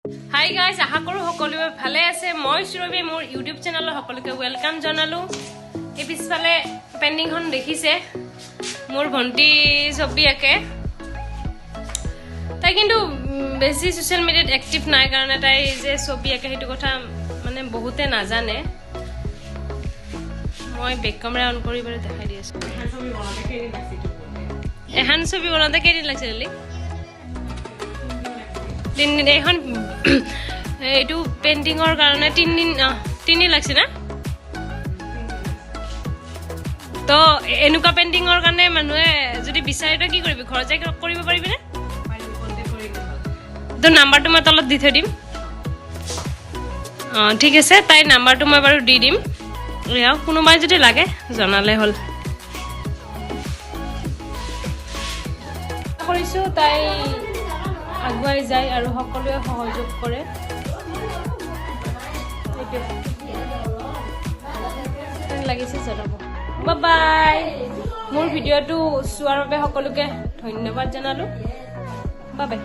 Hi guys, আশা কৰো সকলোৱে ভালে আছে। মই সুৰভি, মোৰ ইউটিউব চেনেলত সকলোকে ৱেলকাম জনালো। এই পিছফালে পেইণ্টিংখন দেখিছে, মোৰ ভণ্টি ছবি আঁকে। তাই কিন্তু বেছি ছ'চিয়েল মিডিয়াত এক্টিভ নাই কাৰণে তাই যে ছবি আঁকে সেইটো কথা মানে বহুতে নাজানে। মই বেক কেমেৰা অন কৰি বাৰু দেখাই দি আছোঁ। এখন ছবি বনাওঁতে কেইদিন লাগিছে দালি? 3 দিন। এইখন এইটো পেইণ্টিঙৰ কাৰণে 3 দিন লাগছে না? তো এনেকুৱা পেইণ্টিঙৰ কাৰণে মানুহে যদি বিচাৰে তই কি কৰিবি? ঘৰত যাই কৰিব পাৰিবিনে? তোৰ নাম্বাৰটো মই তলত দি থৈ দিম। অঁ ঠিক আছে, তাইৰ নাম্বাৰটো মই বাৰু দি দিম। কোনোবাই যদি লাগে জনালে হ'ল। কৰিছোঁ তাই আগুৱাই যায় আৰু সকলোৱে সহযোগ কৰে। লাগিছে জনাব। বাই। মোৰ ভিডিঅ'টো চোৱাৰ বাবে সকলোকে ধন্যবাদ জনালোঁ। বাই।